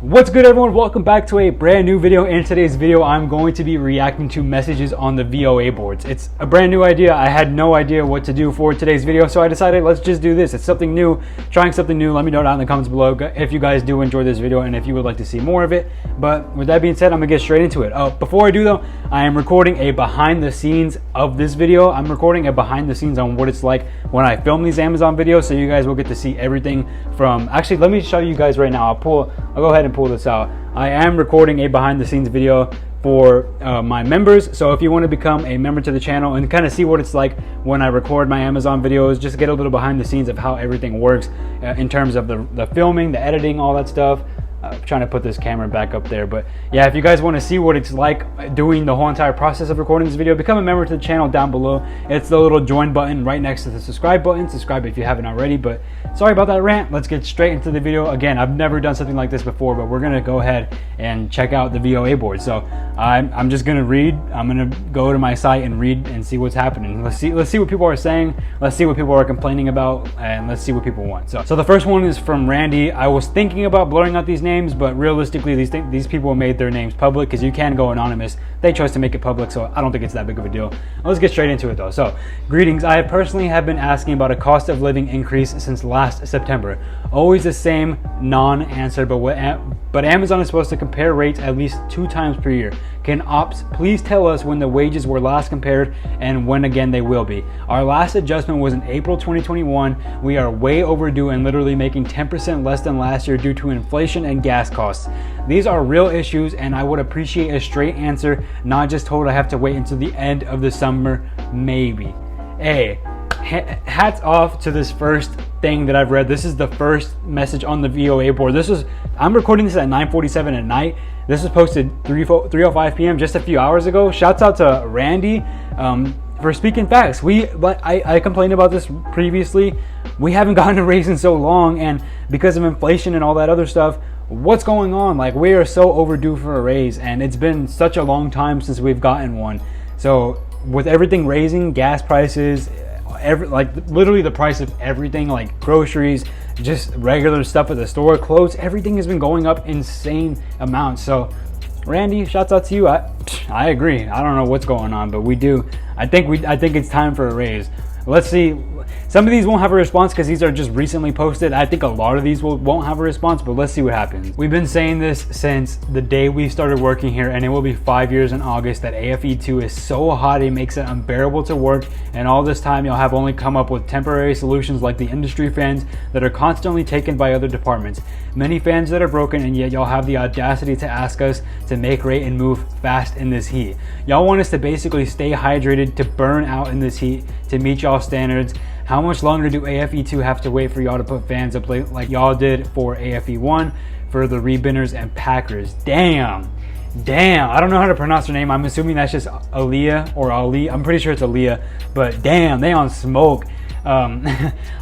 What's good, everyone? Welcome back to a brand new video. In today's video, I'm going to be reacting to messages on the VOA boards. It's a brand new idea. I had no idea what to do for today's video, so I decided let's just do this. It's something new, trying something new. Let me know down in the comments below if you guys do enjoy this video and if you would like to see more of it. But with that being said, I'm gonna get straight into it. Before I do though, I am recording a behind the scenes of this video. I'm recording a behind the scenes on what it's like when I film these Amazon videos, so you guys will get to see everything from, actually, let me show you guys right now. I'll go ahead and pull this out. I am recording a behind the scenes video for my members, so if you want to become a member to the channel and kind of see what it's like when I record my Amazon videos, just get a little behind the scenes of how everything works in terms of the filming, the editing, all that stuff. Trying to put this camera back up there, but yeah, if you guys want to see what it's like doing the whole entire process of recording this video, become a member to the channel down below. It's the little join button right next to the subscribe button. Subscribe if you haven't already. But sorry about that rant. Let's get straight into the video. Again, I've never done something like this before, but we're gonna go ahead and check out the VOA board. So I'm just gonna read. I'm gonna go to my site and read and see what's happening. Let's see what people are saying. Let's see what people are complaining about, and let's see what people want. So the first one is from Randy. I was thinking about blurring out these names, but realistically these people made their names public because you can go anonymous. They chose to make it public, so I don't think it's that big of a deal. Let's get straight into it though. So, greetings. I personally have been asking about a cost of living increase since last September. Always the same non-answer, but Amazon is supposed to compare rates at least 2 times per year. Can ops please tell us when the wages were last compared and when again they will be? Our last adjustment was in April 2021. We are way overdue and literally making 10% less than last year due to inflation and gas costs. These are real issues, and I would appreciate a straight answer, not just told I have to wait until the end of the summer, maybe. Hey, hats off to this first thing that I've read. This is the first message on the VOA board. I'm recording this at 9:47 at night. This was posted 3:05 p.m. just a few hours ago. Shouts out to Randy for speaking facts. I complained about this previously. We haven't gotten a raise in so long, and because of inflation and all that other stuff, what's going on? Like, we are so overdue for a raise, and it's been such a long time since we've gotten one. So with everything raising, gas prices, literally the price of everything, like groceries, just regular stuff at the store, clothes, everything has been going up insane amounts. So Randy, shouts out to you. I agree. I don't know what's going on, but we do. I think it's time for a raise. Let's see. Some of these won't have a response because these are just recently posted. I think a lot of these won't have a response, but let's see what happens. We've been saying this since the day we started working here, and it will be 5 years in August, that AFE2 is so hot it makes it unbearable to work, and all this time y'all have only come up with temporary solutions like the industry fans that are constantly taken by other departments. Many fans that are broken, and yet y'all have the audacity to ask us to make rate and move fast in this heat. Y'all want us to basically stay hydrated, to burn out in this heat, to meet y'all standards. How much longer do AFE2 have to wait for y'all to put fans up like y'all did for AFE1 for the rebinners and packers? Damn, I don't know how to pronounce her name. I'm assuming that's just Aaliyah or Ali. I'm pretty sure it's Aaliyah, but damn, they on smoke.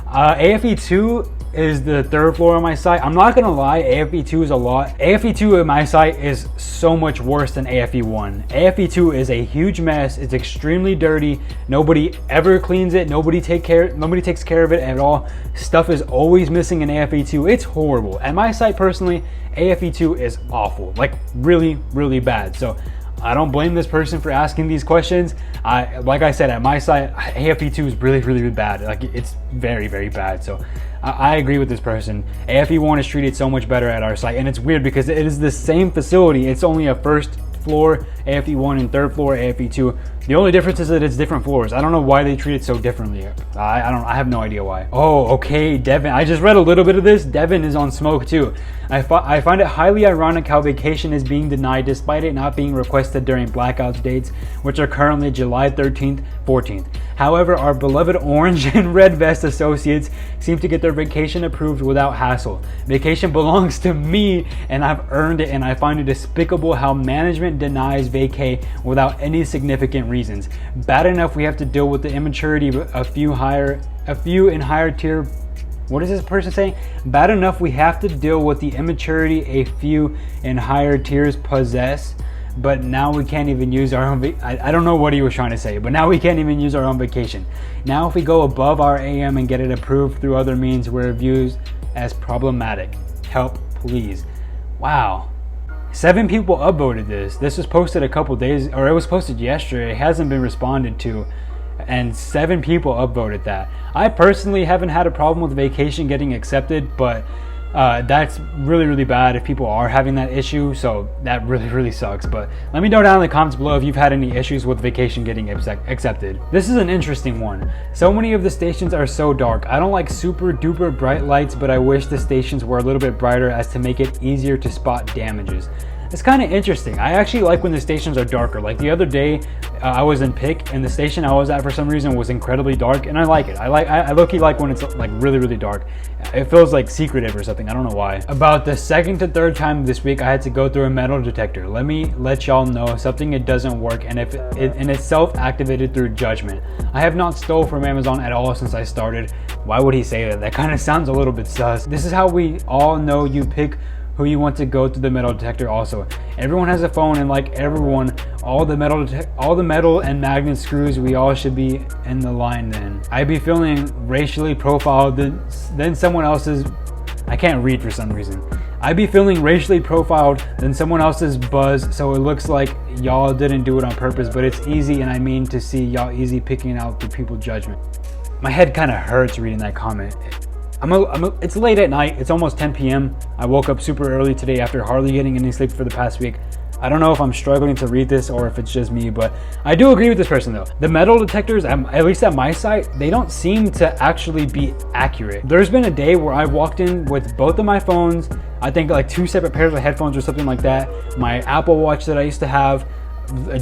AFE2 is the 3rd floor on my site. I'm not gonna lie, AFE2 is a lot. AFE2 at my site is so much worse than AFE1. AFE2 is a huge mess. It's extremely dirty. Nobody ever cleans it. Nobody takes care of it at all. Stuff is always missing in AFE2. It's horrible. At my site personally, AFE2 is awful, like really, really bad. So I don't blame this person for asking these questions. Like I said, at my site, AFE2 is really, really bad. Like, it's very, very bad. So I agree with this person. AFE1 is treated so much better at our site, and it's weird because it is the same facility. It's only a 1st floor AFE1 and 3rd floor AFE2. The only difference is that it's different floors. I don't know why they treat it so differently. I have no idea why. Oh, okay, Devin. I just read a little bit of this. Devin is on smoke too. I find it highly ironic how vacation is being denied despite it not being requested during blackout dates, which are currently July 13th, 14th. However, our beloved orange and red vest associates seem to get their vacation approved without hassle. Vacation belongs to me, and I've earned it, and I find it despicable how management denies vacay without any significant reasons. Bad enough we have to deal with the immaturity of a few in higher tier. What is this person saying? Bad enough we have to deal with the immaturity a few in higher tiers possess, but now we can't even use our own I don't know what he was trying to say, but now we can't even use our own vacation. Now if we go above our AM and get it approved through other means, we're viewed as problematic. Help, please. Wow. 7 people upvoted this. This was posted a couple days, or it was posted yesterday. It hasn't been responded to, and 7 people upvoted that. I personally haven't had a problem with vacation getting accepted, but that's really bad if people are having that issue, so that really sucks. But let me know down in the comments below if you've had any issues with vacation getting accepted. This is an interesting one. So many of the stations are so dark. I don't like super duper bright lights, but I wish the stations were a little bit brighter as to make it easier to spot damages. It's kind of interesting. I actually like when the stations are darker. Like the other day, I was in Pick, and the station I was at for some reason was incredibly dark, and I like it. I low-key like when it's like really dark. It feels like secretive or something. I don't know why. About the 2nd to 3rd time this week, I had to go through a metal detector. Let me let y'all know something. It doesn't work, and it's self-activated through judgment. I have not stole from Amazon at all since I started. Why would he say that? That kind of sounds a little bit sus. This is how we all know you pick who you want to go through the metal detector. Also, everyone has a phone, and like everyone, all the metal and magnet screws, we all should be in the line. Then I'd be feeling racially profiled than someone else's. I can't read for some reason. I'd be feeling racially profiled than someone else's buzz, so it looks like y'all didn't do it on purpose, but it's easy, and I mean to see y'all easy picking out the people's judgment. My head kind of hurts reading that comment. It's late at night. It's almost 10 p.m. I woke up super early today after hardly getting any sleep for the past week. I don't know if I'm struggling to read this or if it's just me, but I do agree with this person though. The metal detectors, at least at my site, they don't seem to actually be accurate. There's been a day where I walked in with both of my phones, I think like 2 separate pairs of headphones or something like that, my Apple Watch that I used to have,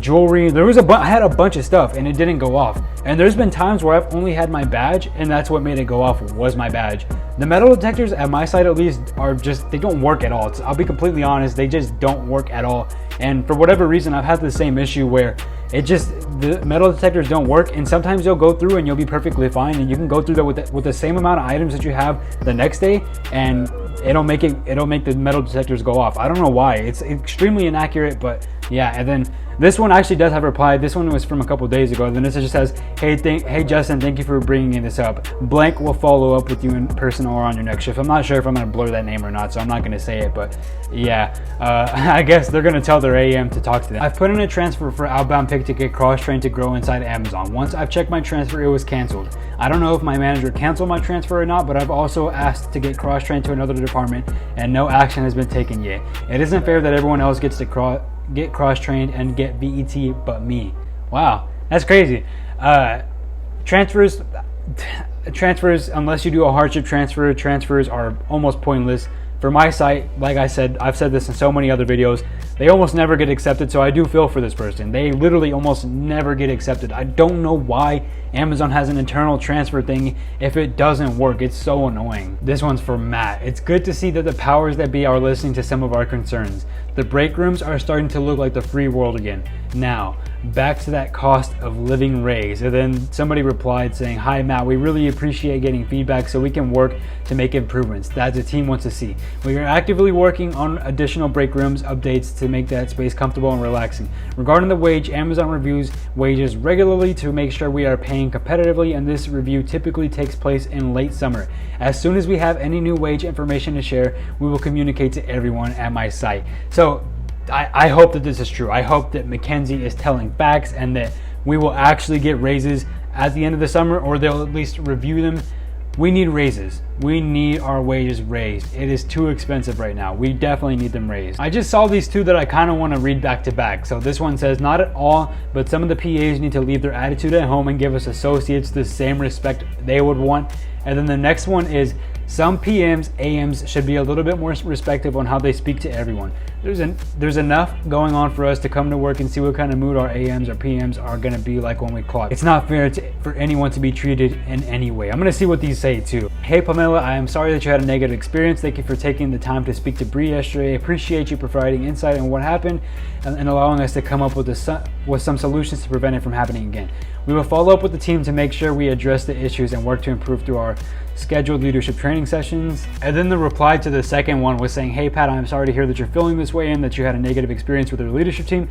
jewelry. I had a bunch of stuff and it didn't go off. And there's been times where I've only had my badge, and that's what made it go off, was my badge. The metal detectors at my site at least are just, they don't work at all. I'll be completely honest, they just don't work at all. And for whatever reason, I've had the same issue where the metal detectors don't work, and sometimes you'll go through and you'll be perfectly fine, and you can go through that with the same amount of items that you have the next day, and it'll make the metal detectors go off. I don't know why. It's extremely inaccurate, but yeah. And then this one actually does have a reply. This one was from a couple days ago. Then this just says, hey Justin, thank you for bringing this up. Blank will follow up with you in person or on your next shift. I'm not sure if I'm going to blur that name or not, so I'm not going to say it, but yeah, I guess they're going to tell their AM to talk to them. I've put in a transfer for outbound pick to get cross-trained to grow inside Amazon. Once I've checked my transfer, it was canceled. I don't know if my manager canceled my transfer or not, but I've also asked to get cross-trained to another department, and no action has been taken yet. It isn't fair that everyone else gets to get cross-trained and get VET but me. Wow, that's crazy. Transfers, unless you do a hardship transfer, transfers are almost pointless. For my site, like I said, I've said this in so many other videos, they almost never get accepted, so I do feel for this person. They literally almost never get accepted. I don't know why Amazon has an internal transfer thing if it doesn't work. It's so annoying. This one's for Matt. It's good to see that the powers that be are listening to some of our concerns. The break rooms are starting to look like the free world again. Now, back to that cost of living raise. And then somebody replied saying, hi Matt, we really appreciate getting feedback so we can work to make improvements that the team wants to see. We are actively working on additional break rooms updates to make that space comfortable and relaxing. Regarding the wage, Amazon reviews wages regularly to make sure we are paying competitively, and this review typically takes place in late summer. As soon as we have any new wage information to share, we will communicate to everyone at my site. So I hope that this is true. I hope that Mackenzie is telling facts and that we will actually get raises at the end of the summer, or they'll at least review them. We need raises. We need our wages raised. It is too expensive right now. We definitely need them raised. I just saw these two that I kind of want to read back to back. So this one says, not at all, but some of the PAs need to leave their attitude at home and give us associates the same respect they would want. And then the next one is, some PMs, AMs should be a little bit more respectful on how they speak to everyone. There's enough going on for us to come to work and see what kind of mood our AMs or PMs are going to be like when we clock. It's not fair for anyone to be treated in any way. I'm going to see what these say too. Hey Pamela, I am sorry that you had a negative experience. Thank you for taking the time to speak to Bree yesterday. I appreciate you providing insight on what happened and allowing us to come up with some solutions to prevent it from happening again. We will follow up with the team to make sure we address the issues and work to improve through our scheduled leadership training sessions. And then the reply to the second one was saying, hey Pat, I'm sorry to hear that you're feeling this way and that you had a negative experience with your leadership team.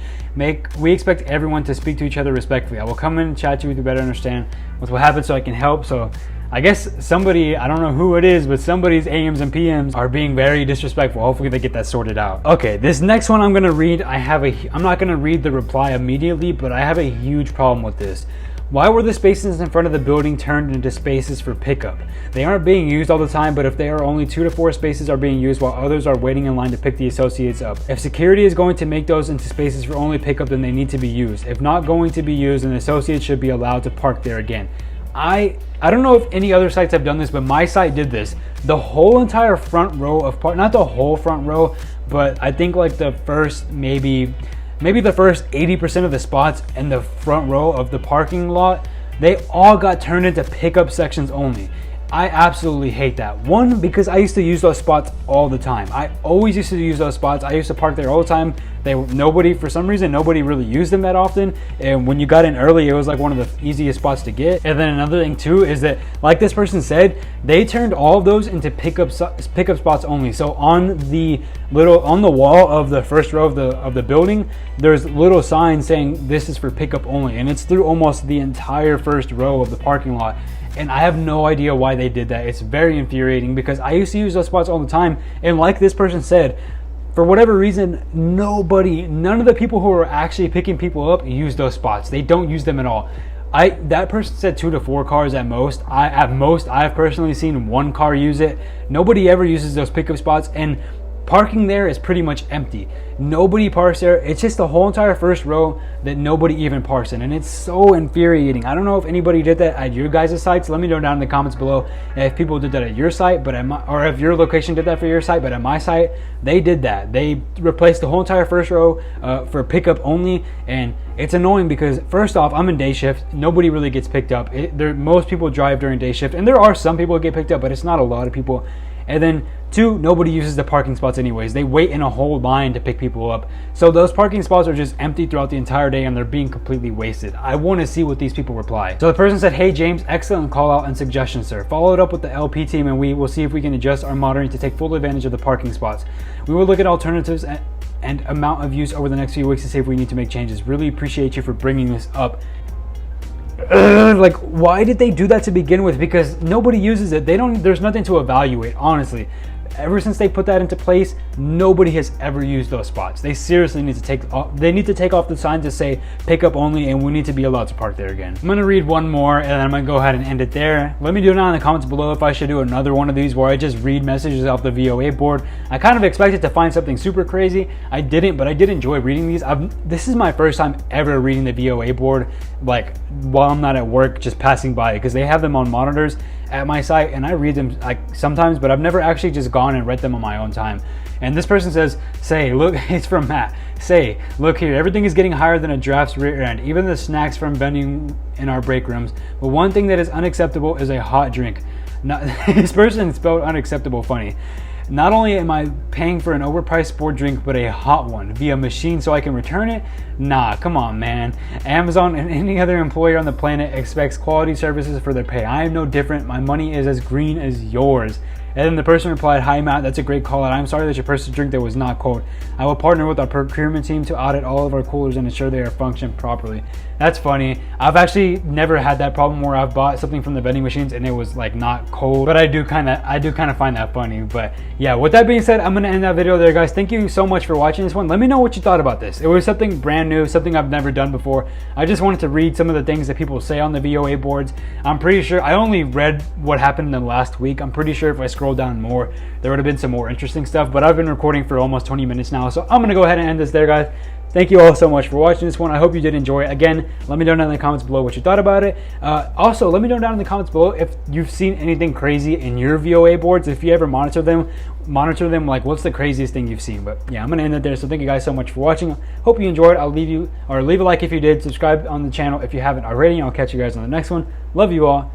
We expect everyone to speak to each other respectfully. I will come in and chat to you to better understand what happened so I can help. So I guess somebody, I don't know who it is, but somebody's AMs and PMs are being very disrespectful. Hopefully they get that sorted out. Okay, this next one I'm gonna read, I'm not gonna read the reply immediately, but I have a huge problem with this. Why were the spaces in front of the building turned into spaces for pickup? They aren't being used all the time, but if they are, only 2 to 4 spaces are being used while others are waiting in line to pick the associates up. If security is going to make those into spaces for only pickup, then they need to be used. If not going to be used, then associates should be allowed to park there again. I don't know if any other sites have done this, but my site did this. The whole entire front row of not the whole front row, but I think like the first maybe the first 80% of the spots in the front row of the parking lot, they all got turned into pickup sections only. I absolutely hate that. One, because I used to use those spots all the time. I always used to use those spots. I used to park there all the time. For some reason, nobody really used them that often. And when you got in early, it was like one of the easiest spots to get. And then another thing too is that, like this person said, they turned all of those into pickup spots only. So on the wall of the first row of the building, there's little signs saying this is for pickup only, and it's through almost the entire first row of the parking lot. And I have no idea why they did that. It's very infuriating because I used to use those spots all the time. And like this person said, for whatever reason, none of the people who are actually picking people up use those spots. They don't use them at all. That person said 2 to 4 cars at most. I've personally seen 1 car use it. Nobody ever uses those pickup spots, and parking there is pretty much empty. Nobody parks there. It's just the whole entire first row that nobody even parks in, and it's so infuriating. I don't know if anybody did that at your guys' sites. Let me know down in the comments below if people did that at your site, or if your location did that for your site. But at my site, they did that. They replaced the whole entire first row for pickup only, and it's annoying because first off, I'm in day shift. Nobody really gets picked up. Most people drive during day shift, and there are some people who get picked up, but it's not a lot of people. And then 2, nobody uses the parking spots anyways. They wait in a whole line to pick people up. So those parking spots are just empty throughout the entire day, and they're being completely wasted. I want to see what these people reply. So the person said, "Hey James, excellent call out and suggestion, sir. Followed up with the LP team, and we will see if we can adjust our monitoring to take full advantage of the parking spots. We will look at alternatives and amount of use over the next few weeks to see if we need to make changes. Really appreciate you for bringing this up." Like, why did they do that to begin with? Because nobody uses it. There's nothing to evaluate, honestly. Ever since they put that into place, nobody has ever used those spots. They seriously need to take off the sign to say pickup only, and we need to be allowed to park there again. I'm gonna read one more, and then I'm gonna go ahead and end it there. Let me know down in the comments below if I should do another one of these where I just read messages off the VOA board. I kind of expected to find something super crazy. I didn't, but I did enjoy reading these. This is my first time ever reading the VOA board, like while I'm not at work, just passing by, because they have them on monitors at my site, and I read them like sometimes, but I've never actually just gone and read them on my own time. And this person says, look, it's from Matt. Look here, everything is getting higher than a draft's rear end, even the snacks from vending in our break rooms. But one thing that is unacceptable is a hot drink. This person spelled unacceptable funny. Not only am I paying for an overpriced sport drink, but a hot one via machine so I can return it? Nah, come on, man. Amazon and any other employer on the planet expects quality services for their pay. I am no different. My money is as green as yours. And then the person replied, "Hi Matt, that's a great call out. I'm sorry that your purchased drink that was not cold. I will partner with our procurement team to audit all of our coolers and ensure they are functioning properly." That's funny. I've actually never had that problem where I've bought something from the vending machines and it was like not cold, but I do kind of find that funny. But yeah, with that being said, I'm gonna end that video there, guys. Thank you so much for watching this one. Let me know what you thought about this. It was something brand new, something I've never done before. I just wanted to read some of the things that people say on the VOA boards. I'm pretty sure I only read what happened in the last week. I'm pretty sure if I scroll down more, there would have been some more interesting stuff, but I've been recording for almost 20 minutes now, so I'm gonna go ahead and end this there, guys. Thank you all so much for watching this one. I hope you did enjoy it. Again, let me know down in the comments below what you thought about it. Also, let me know down in the comments below if you've seen anything crazy in your VOA boards. If you ever monitor them, like what's the craziest thing you've seen. But yeah, I'm gonna end it there. So thank you guys so much for watching. Hope you enjoyed. Leave a like if you did. Subscribe on the channel if you haven't already. And I'll catch you guys on the next one. Love you all.